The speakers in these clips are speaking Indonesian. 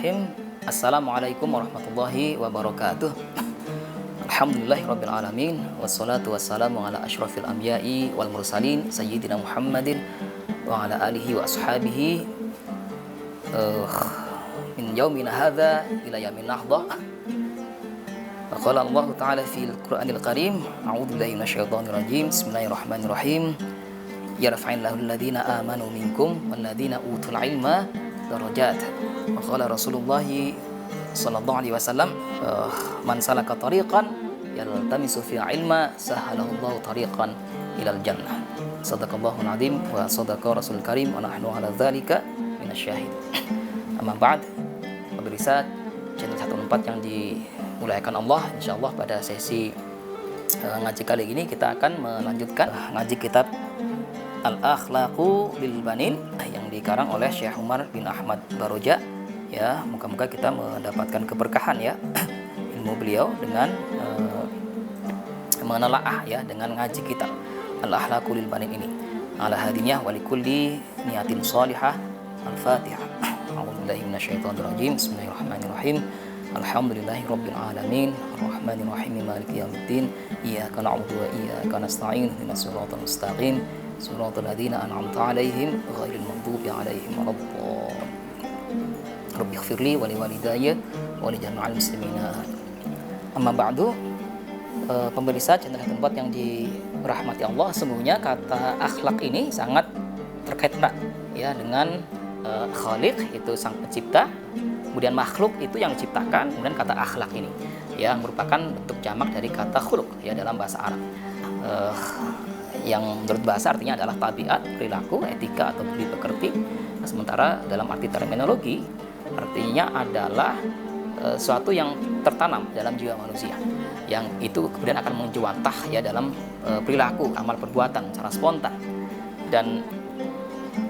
Bismillahirrahmanirrahim. Assalamualaikum warahmatullahi wabarakatuh. Alhamdulillahirabbil alamin wassalatu wassalamu ala asyrafil anbiya'i wal mursalin sayyidina Muhammadin wa ala alihi wa ashabihi min yaumina hadza ila yaumin nahdah. Wa qala Allah ta'ala fil Qur'anil Karim, a'udzu billahi minasyaitonir rajim. Bismillahirrahmanirrahim. Yarfa'illahu alladhina amanu minkum walladhina utul ilma darajat. Wa qala Rasulullah sallallahu alaihi wasallam, man salaka tariqan yaltamisu fi ilma sahalallahu tariqan ilal jannah. Shadaqallahul azim wa shadaqa Rasul Karim wa nahnu ala dzalika minasyahid. Amma ba'd, pemirsa channel 14 yang dimuliakan Allah, insyaallah pada sesi ngaji kali ini kita akan melanjutkan ngaji kitab Al-Akhlaqu lil Banin yang dikarang oleh Syekh Umar bin Ahmad Baroja. Ya, moga-moga kita mendapatkan keberkahan ya ilmu beliau dengan menelaah ya dengan ngaji kitab Al-Akhlaqu lil Banin ini. Ala hadiniah wa likulli niyatin shalihah. Al-Fatihah. A'udzubillahi minasyaitonir rajim. Bismillahirrahmanirrahim. Alhamdulillahirabbil alamin. Arrahmanir rahim. Maliki yaumiddin. Iyyaka na'budu wa iyyaka nasta'in. Ihdinas siratal mustaqim. Suratul ladzina an'amta 'alaihim ghairil maghdubi 'alaihim waladdallin. Rabbighfirli wa liwalidayya wa li jami'il muslimina. Amma ba'du, pemirsa channel tempat yang dirahmati Allah, sesungguhnya kata akhlak ini sangat terkait erat ya dengan Khaliq, itu sang pencipta, kemudian makhluk itu yang diciptakan, kemudian kata akhlak ini yang merupakan bentuk jamak dari kata khuluq ya dalam bahasa Arab. Yang menurut bahasa artinya adalah tabiat, perilaku, etika atau budi pekerti. Nah, sementara dalam arti terminologi artinya adalah sesuatu yang tertanam dalam jiwa manusia, yang itu kemudian akan menjuantah ya dalam perilaku, amal perbuatan secara spontan. Dan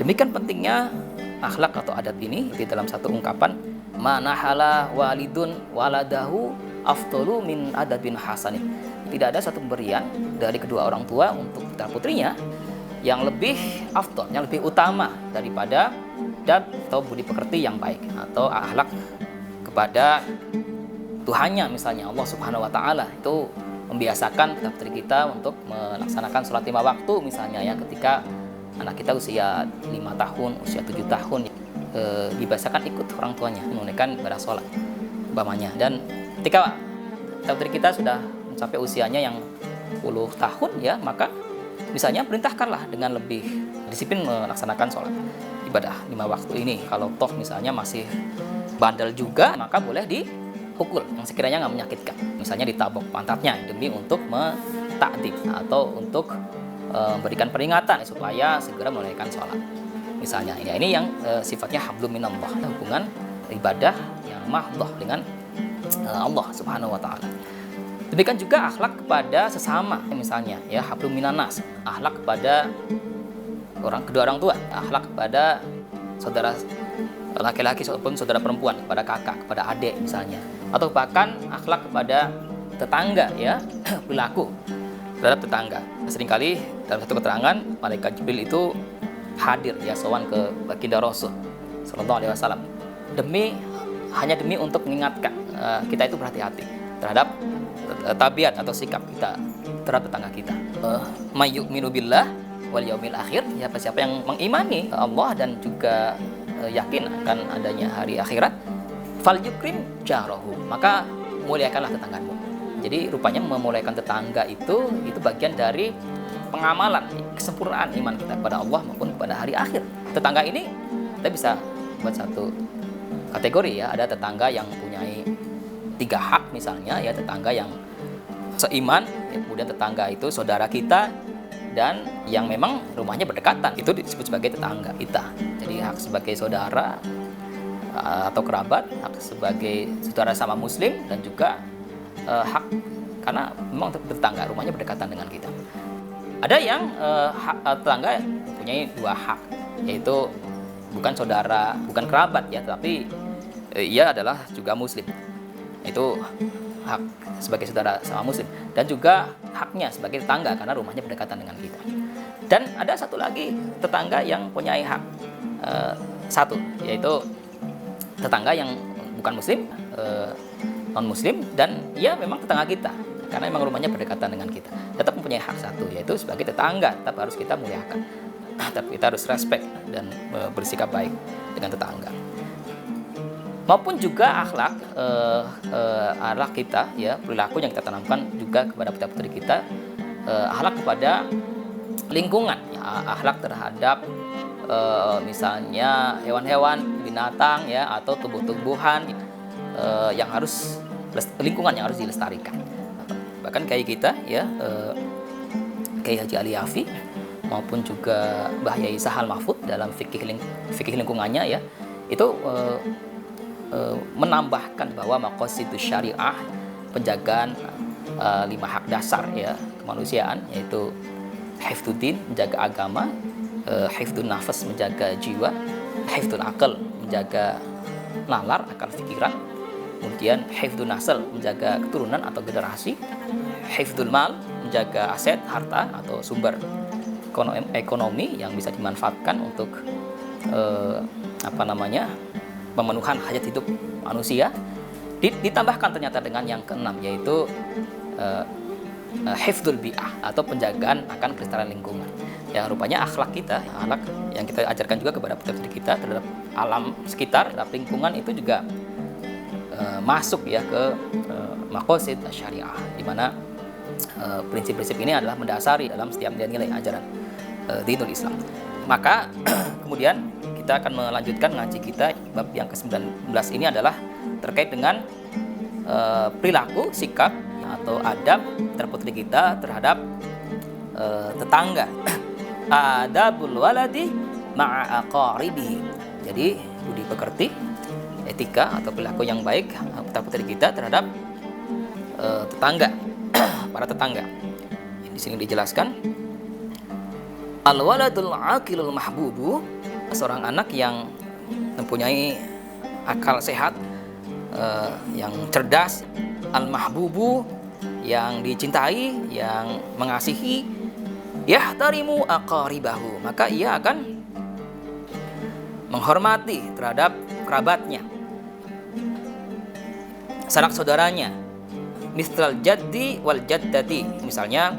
demikian pentingnya akhlak atau adab ini di dalam satu ungkapan, manahala walidun waladahu afdalu min adabin hasanin. Tidak ada satu pemberian dari kedua orang tua untuk putra putrinya yang lebih afdal, yang lebih utama daripada adab atau budi pekerti yang baik atau akhlak kepada Tuhannya, misalnya Allah Subhanahu wa taala itu membiasakan putra putri kita untuk melaksanakan sholat 5 waktu misalnya ya, ketika anak kita usia 5 tahun, usia 7 tahun dibiasakan ikut orang tuanya menunaikan ibadah sholat umpamanya. Dan ketika putra putri kita sudah sampai usianya yang 10 tahun ya, maka misalnya perintahkanlah dengan lebih disiplin melaksanakan sholat ibadah 5 waktu ini. Kalau toh misalnya masih bandel juga, maka boleh dipukul yang sekiranya nggak menyakitkan, misalnya ditabok pantatnya demi untuk mentakdib atau untuk memberikan peringatan supaya segera menunaikan sholat misalnya. Ya, ini yang sifatnya hablum minallah, hubungan ibadah yang mahdhah dengan Allah Subhanahu wa taala. Demikian juga akhlak kepada sesama, misalnya ya hablum minanas, akhlak kepada kedua orang tua, akhlak kepada saudara laki-laki ataupun saudara perempuan, kepada kakak, kepada adik misalnya, atau bahkan akhlak kepada tetangga ya, perilaku terhadap tetangga. Seringkali dalam satu keterangan malaikat Jibril itu hadir ya, sowan ke baginda Rasul sallallahu alaihi wasallam hanya demi untuk mengingatkan kita itu berhati-hati terhadap tabiat atau sikap kita terhadap tetangga kita. Mayyu'minu billah wal yaumil akhir, ya siapa yang mengimani Allah dan juga yakin akan adanya hari akhirat, fal yukrim jarahu, maka muliakanlah tetanggamu. Jadi rupanya memuliakan tetangga itu bagian dari pengamalan kesempurnaan iman kita kepada Allah maupun kepada hari akhir. Tetangga ini kita bisa buat satu kategori ya, ada tetangga yang mempunyai 3 hak misalnya ya, tetangga yang seiman ya, kemudian tetangga itu saudara kita, dan yang memang rumahnya berdekatan itu disebut sebagai tetangga kita. Jadi hak sebagai saudara atau kerabat, hak sebagai saudara sama muslim, dan juga hak karena memang tetangga rumahnya berdekatan dengan kita. Ada yang tetangga mempunyai 2 hak, yaitu bukan saudara, bukan kerabat ya, tapi ia adalah juga muslim. Itu hak sebagai saudara sama muslim, dan juga haknya sebagai tetangga karena rumahnya berdekatan dengan kita. Dan ada satu lagi tetangga yang punya hak satu, yaitu tetangga yang bukan muslim, non muslim, dan ia memang tetangga kita karena memang rumahnya berdekatan dengan kita, tetap mempunyai hak satu, yaitu sebagai tetangga tetap harus kita muliakan. Tapi kita harus respect dan bersikap baik dengan tetangga. Maupun juga akhlak kita, ya, perilaku yang kita tanamkan juga kepada putra-putri kita, akhlak kepada lingkungan, ya, akhlak terhadap misalnya hewan-hewan, binatang, ya, atau tumbuh-tumbuhan yang harus lingkungan yang harus dilestarikan. Bahkan kayak kita, ya, Kiai Haji Ali Yafi maupun juga Mbah Yai Sahal Mahfud dalam fikih lingkungannya, ya, itu menambahkan bahwa maqasidus syariah, penjagaan 5 hak dasar, ya, kemanusiaan, yaitu hifdzuddin, menjaga agama, hifdzun nafas, menjaga jiwa, hifdzul akal, menjaga nalar, akal pikiran, kemudian hifdzun nasl, menjaga keturunan atau generasi, hifdzul mal, menjaga aset, harta atau sumber ekonomi yang bisa dimanfaatkan untuk pemenuhan hajat hidup manusia. Ditambahkan ternyata dengan yang keenam, yaitu hifdzul bi'ah atau penjagaan akan kelestarian lingkungan. Ya, rupanya akhlak kita, akhlak yang kita ajarkan juga kepada putra-putri kita terhadap alam sekitar, terhadap lingkungan, itu juga masuk, ya, ke maqasid syariah, di mana prinsip-prinsip ini adalah mendasari dalam setiap nilai ajaran dinul Islam. Maka kemudian kita akan melanjutkan ngaji kita, bab yang ke-19 ini adalah terkait dengan perilaku, sikap, atau adab terputri kita terhadap tetangga. Adabul waladi ma'a aqaribihi. Jadi budi pekerti, etika atau perilaku yang baik putra-putri kita terhadap tetangga, para tetangga. Di sini dijelaskan, al-waladul aqilul mahbubu, seorang anak yang mempunyai akal sehat, yang cerdas, al-mahbubu, yang dicintai, yang mengasihi, yahtarimu aqaribahu, maka ia akan menghormati terhadap kerabatnya, sanak saudaranya, misal jaddi wal jaddati, misalnya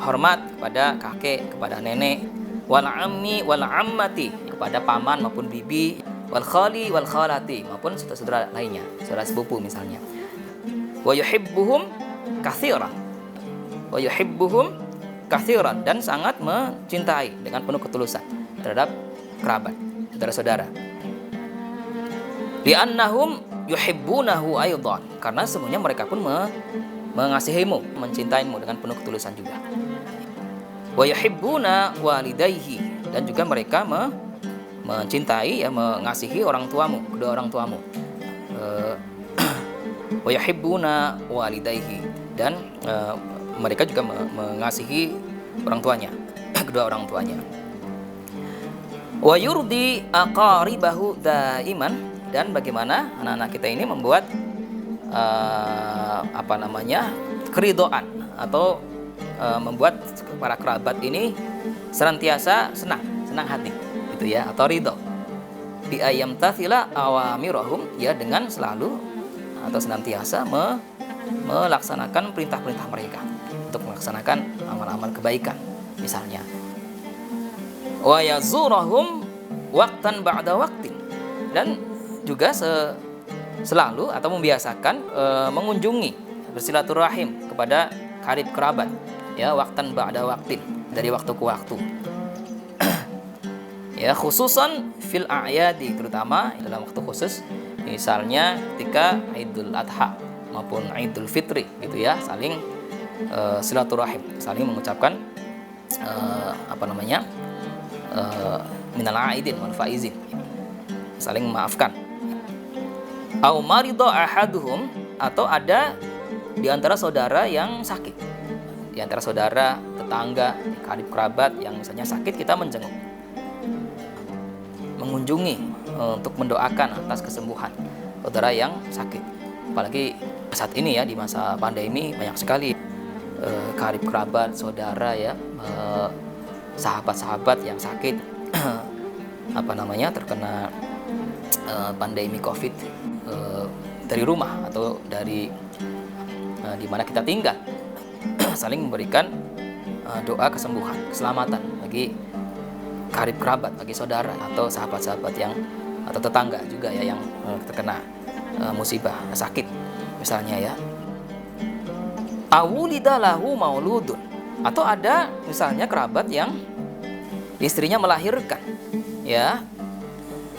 hormat kepada kakek, kepada nenek, wal ammi wal ammati, kepada paman maupun bibi, wal khali wal khalati, maupun saudara-saudara lainnya, saudara sepupu misalnya. Wa yuhibbuhum katsiran, wa yuhibbuhum katsiran, dan sangat mencintai dengan penuh ketulusan terhadap kerabat, saudara-saudara. Li'annahum yuhibbunahu aidan, karena semuanya mereka pun mengasihimu, mencintaimu dengan penuh ketulusan juga. Wa yuhibbuna walidayhi, dan juga mereka mencintai, ya, mengasihi orang tuamu, kedua orang tuamu. Wa yuhibbuna walidayhi, dan mereka juga mengasihi orang tuanya, kedua orang tuanya. Wa yurdi aqaribahu daiman, dan bagaimana anak-anak kita ini membuat keridhaan atau membuat para kerabat ini senantiasa senang hati, gitu ya, atau ridho. Bi ayam tathila awamirahum, ya, dengan selalu atau senantiasa melaksanakan perintah-perintah mereka, untuk melaksanakan amal-amal kebaikan misalnya. Wa yazurahum waqtan ba'da waqtin, dan juga selalu atau membiasakan mengunjungi, bersilaturahim kepada karib kerabat, ya, waqtan ba'da waqtin, dari waktu ke waktu. Ya, khususan fil a'yadi, terutama dalam waktu khusus, misalnya ketika Idul Adha maupun Idul Fitri, gitu ya, saling silaturahim, saling mengucapkan minal aidin wal faizin, saling memaafkan. Au marida ahaduhum, atau ada di antara saudara yang sakit, di antara saudara, tetangga, karib kerabat yang misalnya sakit, kita menjenguk, mengunjungi untuk mendoakan atas kesembuhan saudara yang sakit. Apalagi saat ini, ya, di masa pandemi, banyak sekali karib kerabat, saudara, ya, sahabat-sahabat yang sakit terkena pandemi COVID-19 dari rumah atau dari di mana kita tinggal, saling memberikan doa kesembuhan, keselamatan bagi karib kerabat, bagi saudara atau sahabat-sahabat yang atau tetangga juga ya yang terkena musibah sakit misalnya ya. Awulida lahu mauludun, atau ada misalnya kerabat yang istrinya melahirkan ya.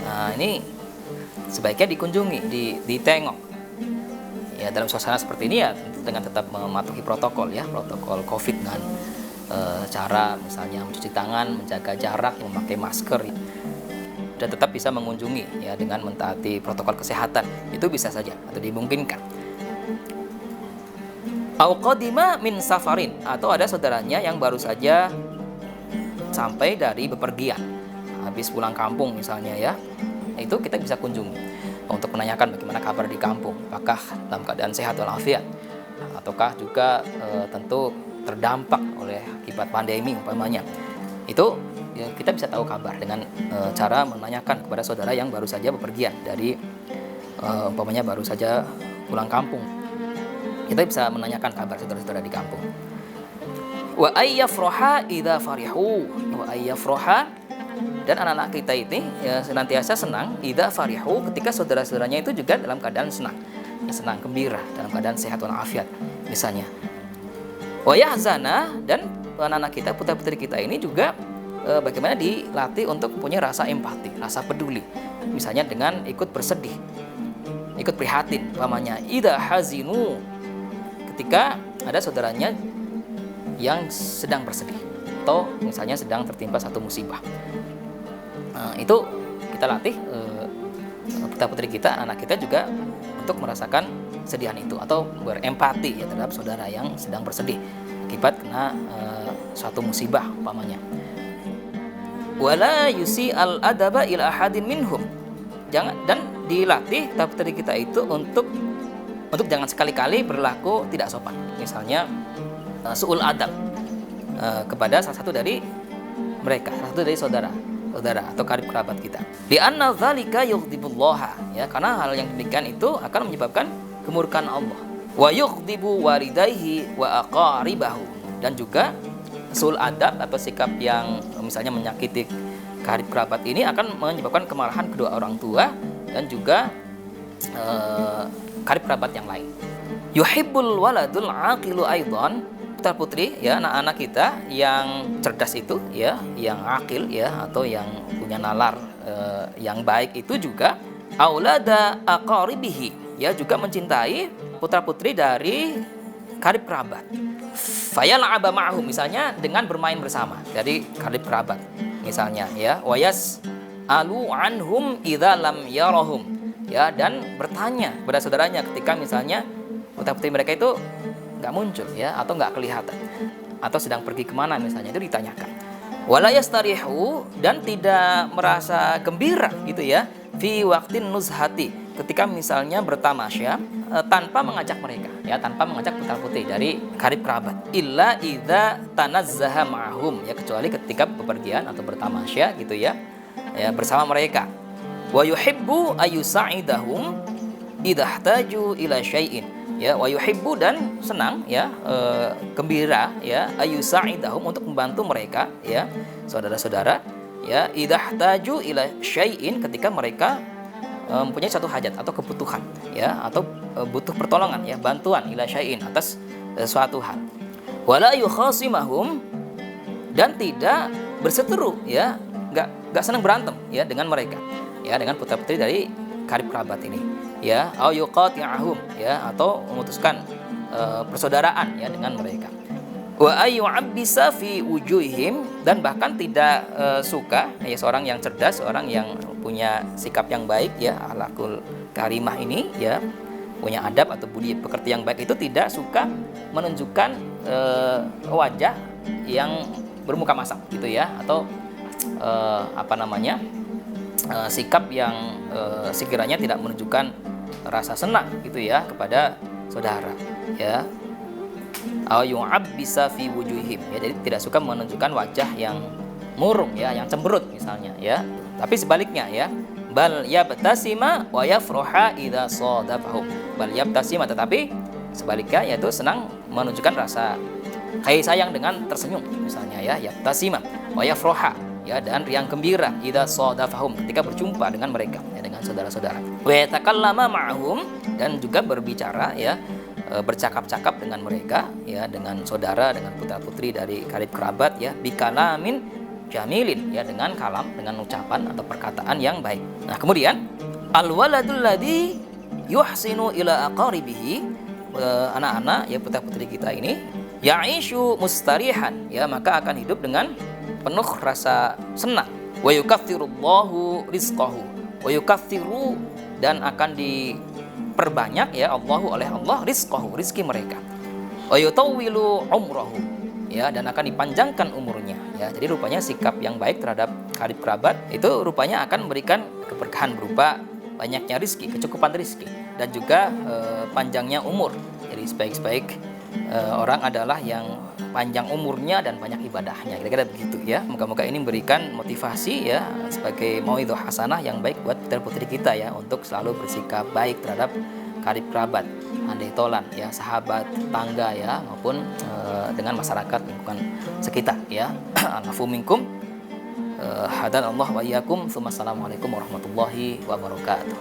Nah, ini sebaiknya dikunjungi, ditengok ya dalam suasana seperti ini ya, dengan tetap mematuhi protokol ya, protokol COVID dengan cara misalnya mencuci tangan, menjaga jarak, memakai masker ya. Dan tetap bisa mengunjungi ya dengan mentaati protokol kesehatan, itu bisa saja atau dimungkinkan. Au qadima min safarin, atau ada saudaranya yang baru saja sampai dari bepergian, habis pulang kampung misalnya ya, itu kita bisa kunjungi untuk menanyakan bagaimana kabar di kampung, apakah dalam keadaan sehat walafiat, ataukah juga tentu terdampak oleh akibat pandemi umpamanya. Itu ya, kita bisa tahu kabar dengan cara menanyakan kepada saudara yang baru saja bepergian dari umpamanya baru saja pulang kampung. Kita bisa menanyakan kabar saudara-saudara di kampung. Wa ayyafroha idza farihu, wa ayyafroha, dan anak-anak kita ini ya senantiasa senang idza farihu, ketika saudara-saudaranya itu juga dalam keadaan senang, ya, senang gembira, dalam keadaan sehat walafiat misalnya. Wa yahzana, dan anak-anak kita, putra-putri kita ini juga bagaimana dilatih untuk mempunyai rasa empati, rasa peduli, misalnya dengan ikut bersedih, ikut prihatin umpamanya. Idza hazinu, ketika ada saudaranya yang sedang bersedih atau misalnya sedang tertimpa satu musibah, itu kita latih putra-putri kita, anak kita juga untuk merasakan kesedihan itu atau berempati ya terhadap saudara yang sedang bersedih akibat kena suatu musibah umpamanya. Wala yusi al adaba ila ahadin minhum, jangan, dan dilatih putra-putri kita itu untuk jangan sekali-kali berlaku tidak sopan, misalnya su'ul adab kepada salah satu dari mereka, salah satu dari saudara atau karib kerabat kita. Li anna dzalika yughdibullaha, ya, karena hal yang demikian itu akan menyebabkan kemurkaan Allah. Wa yughdibu walidayhi wa aqaribahu, dan juga su'ul adab atau sikap yang misalnya menyakiti karib kerabat ini akan menyebabkan kemarahan kedua orang tua dan juga karib kerabat yang lain. Yuhibbul waladul aqilu aidan, putra putri ya, anak-anak kita yang cerdas itu ya, yang akil ya, atau yang punya nalar yang baik itu juga aulada aqaribihi, ya, juga mencintai putra putri dari karib kerabat. Fayal'aba ma'hum, misalnya dengan bermain bersama dari karib kerabat misalnya ya. Wayas alu anhum idza lam yarahum, ya, dan bertanya kepada saudaranya ketika misalnya putra-putri mereka itu nggak muncul ya, atau nggak kelihatan, atau sedang pergi kemana misalnya, itu ditanyakan. Wala yastarihu, dan tidak merasa gembira gitu ya, fi waqtin nuzhati, ketika misalnya bertamasya tanpa mengajak mereka ya, tanpa mengajak putra-putri dari karib kerabat. Illa idza tanazzaha ma'hum, ya, kecuali ketika bepergian atau bertamasya gitu ya, ya, bersama mereka. Wa yuhibbu ayusa'idahum idahtaju ila syai'in, ya, wa yuhibbu, dan senang ya, gembira ya, ayusa'idahum, untuk membantu mereka ya, saudara-saudara ya, idahtaju ila syai'in, ketika mereka mempunyai satu hajat atau kebutuhan ya, atau butuh pertolongan ya, bantuan ila syai'in, atas suatu hal. Wala yukhasimahum, dan tidak berseteru ya, enggak senang berantem ya dengan mereka ya, dengan putra-putri dari karib kerabat ini ya. Au yuqati'ahum, ya, atau memutuskan persaudaraan ya dengan mereka. Wa ayyu'abbisa fi wujuhihim, dan bahkan tidak suka ya, seorang yang cerdas, seorang yang punya sikap yang baik ya, akhlakul karimah ini ya, punya adab atau budi pekerti yang baik itu tidak suka menunjukkan wajah yang bermuka masam gitu ya, atau sikap yang sekiranya tidak menunjukkan rasa senang gitu ya kepada saudara ya. Aw yu'abbisa fi wujuhihim, ya, jadi tidak suka menunjukkan wajah yang murung ya, yang cemberut misalnya ya. Tapi sebaliknya ya, bal yabtasima wa yafraha idza sadafahum. Bal yabtasima, tetapi sebaliknya yaitu senang menunjukkan rasa kasih sayang dengan tersenyum misalnya ya, yabtasima wa yafraha ya, dan riang gembira idza sadafahum, ketika berjumpa dengan mereka ya, dengan saudara-saudara. Wa yatakallama ma'hum, dan juga berbicara ya, bercakap-cakap dengan mereka ya, dengan saudara, dengan putra-putri dari karib kerabat ya, bikalamin jamilin ya, dengan kalam, dengan ucapan atau perkataan yang baik. Nah, kemudian al-waladul ladzi yuhsinu ila aqaribihi, anak-anak ya, putra-putri kita ini ya'ishu mustarihan ya, maka akan hidup dengan penuh rasa senang. Wa yukaththirullahu rizqahu, wa yukaththiru, dan akan diperbanyak ya Allahu, oleh Allah, rizqahu, rizki mereka. Wa yutawwilu umrahu ya, dan akan dipanjangkan umurnya ya. Jadi rupanya sikap yang baik terhadap karib kerabat itu rupanya akan memberikan keberkahan berupa banyaknya rizki, kecukupan rizki, dan juga panjangnya umur. Jadi sebaik-baik orang adalah yang panjang umurnya dan banyak ibadahnya, kira-kira begitu ya. Moga-moga ini memberikan motivasi ya, sebagai mauidhah hasanah yang baik buat putra-putri kita ya, untuk selalu bersikap baik terhadap karib kerabat, andai tolan ya, sahabat, tangga ya, maupun dengan masyarakat lingkungan sekitar ya. Al-afu minkum, hadanallahu wa iyyakum. Assalamualaikum warahmatullahi wabarakatuh.